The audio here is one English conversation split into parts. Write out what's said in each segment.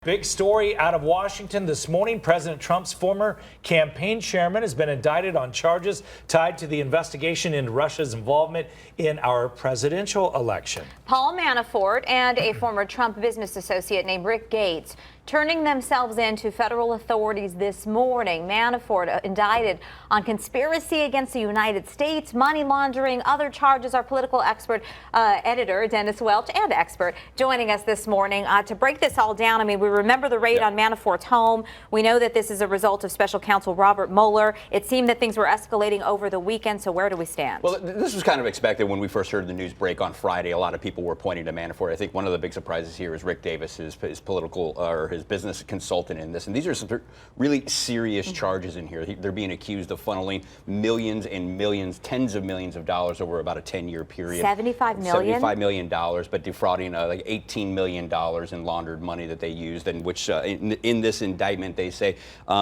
Big story out of Washington this morning. President Trump's former campaign chairman has been indicted on charges tied to the investigation into Russia's involvement in our presidential election. Paul Manafort and a former Trump business associate named Rick Gates turning themselves in to federal authorities this morning. Manafort indicted on conspiracy against the United States, money laundering, other charges. Our political expert, editor Dennis Welch, and expert joining us this morning to break this all down. I mean, we remember the raid on Manafort's home. We know that this is a result of special counsel Robert Mueller. It seemed that things were escalating over the weekend. So where do we stand? Well, this was kind of expected when we first heard the news break on Friday. A lot of people were pointing to Manafort. I think one of the big surprises here is Rick Davis, his political or his business consultant in this. And these are some really serious charges in here. They're being accused of funneling millions and millions, tens of millions of dollars over about a 10-year period. $75 million? $75 million, but defrauding like $18 million in laundered money that they used, and which in this indictment they say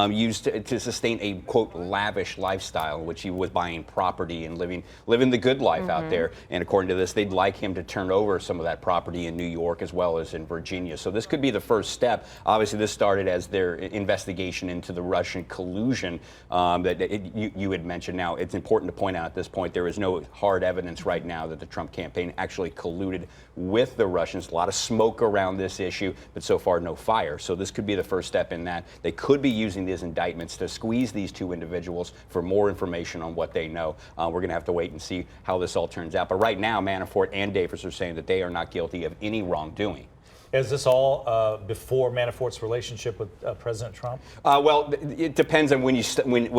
used to sustain a, quote, lavish lifestyle, in which he was buying property and living the good life out there. And according to this, they'd like him to turn over some of that property in New York as well as in Virginia. So this could be the first step. Obviously, this started as their investigation into the Russian collusion you had mentioned. Now, it's important to point out at this point there is no hard evidence right now that the Trump campaign actually colluded with the Russians. A lot of smoke around this issue, but so far no fire. So this could be the first step in that. They could be using these indictments to squeeze these two individuals for more information on what they know. We're going to have to wait and see how this all turns out. But right now, Manafort and Davis are saying that they are not guilty of any wrongdoing. Is this all before Manafort's relationship with President Trump? Well, it depends on when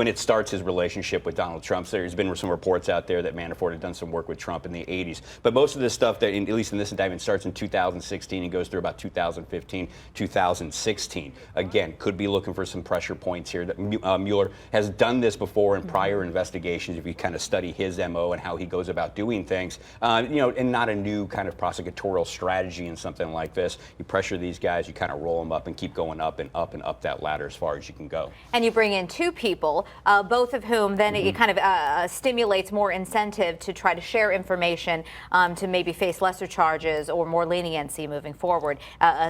it starts his relationship with Donald Trump. So there's been some reports out there that Manafort had done some work with Trump in the 80s. But most of this stuff, that at least in this indictment, starts in 2016 and goes through about 2015, 2016. Again, could be looking for some pressure points here. That Mueller has done this before in prior investigations. If you kind of study his MO and how he goes about doing things, and not a new kind of prosecutorial strategy in something like this. You pressure these guys, you kind of roll them up and keep going up and up and up that ladder as far as you can go. And you bring in two people, both of whom then it kind of stimulates more incentive to try to share information to maybe face lesser charges or more leniency moving forward,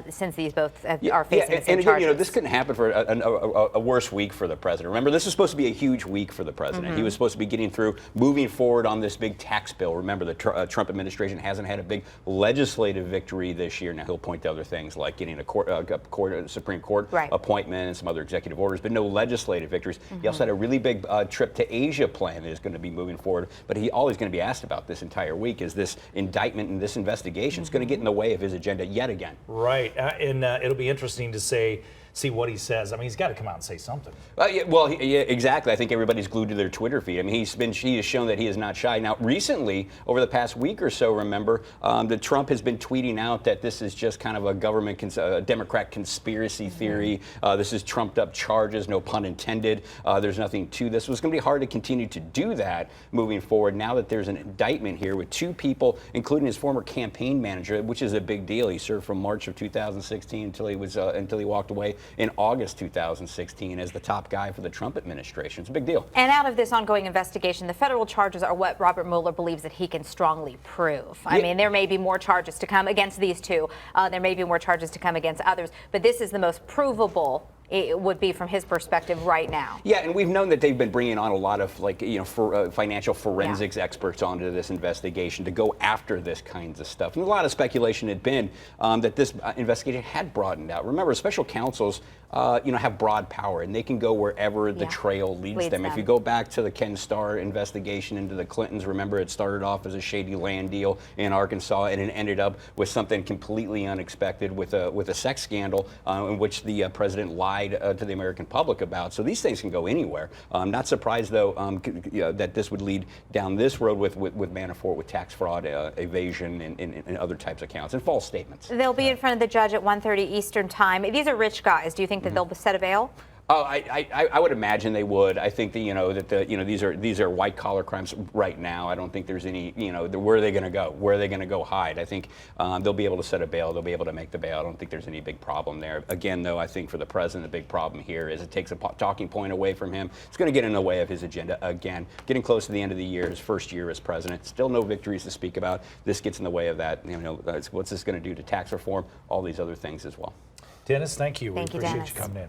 since these both are facing the same charges. And this couldn't happen for a worse week for the president. Remember, this is supposed to be a huge week for the president. He was supposed to be getting through, moving forward on this big tax bill. Remember, the Trump administration hasn't had a big legislative victory this year. Now, he'll point to other things like getting a Supreme Court appointment and some other executive orders, but no legislative victories. He also had a really big trip to Asia planned that is going to be moving forward, but all he's going to be asked about this entire week is this indictment and this investigation. It's going to get in the way of his agenda yet again. Right, and it'll be interesting to see what he says. I mean, he's got to come out and say something. Exactly. I think everybody's glued to their Twitter feed. I mean, he has shown that he is not shy. Now, recently, over the past week or so, remember, that Trump has been tweeting out that this is just kind of a Democrat conspiracy theory. This is trumped up charges, no pun intended. There's nothing to this. It's going to be hard to continue to do that moving forward now that there's an indictment here with two people, including his former campaign manager, which is a big deal. He served from March of 2016 until he walked away in August 2016 as the top guy for the Trump administration. It's a big deal. And out of this ongoing investigation, the federal charges are what Robert Mueller believes that he can strongly prove. I mean, there may be more charges to come against these two. There may be more charges to come against others, but this is the most provable it would be from his perspective right now. Yeah, and we've known that they've been bringing on a lot of financial forensics experts onto this investigation to go after this kinds of stuff. And a lot of speculation had been that this investigation had broadened out. Remember, special counsels have broad power, and they can go wherever the trail leads them. If you go back to the Ken Starr investigation into the Clintons, remember it started off as a shady land deal in Arkansas, and it ended up with something completely unexpected with a sex scandal in which the president lied to the American public about. So these things can go anywhere. I'm not surprised, though, that this would lead down this road with Manafort, with tax fraud, evasion, and other types of counts, and false statements. They'll be in front of the judge at 1:30 Eastern time. These are rich guys. Do you think that they'll set a bail? Oh, I would imagine they would. I think that these are white collar crimes right now. I don't think there's any where are they going to go? Where are they going to go hide? I think they'll be able to set a bail. They'll be able to make the bail. I don't think there's any big problem there. Again, though, I think for the president, the big problem here is it takes a talking point away from him. It's going to get in the way of his agenda again. Getting close to the end of the year, his first year as president, still no victories to speak about. This gets in the way of that. What's this going to do to tax reform? All these other things as well. Dennis, thank you. Thank you, we appreciate Dennis. you coming in.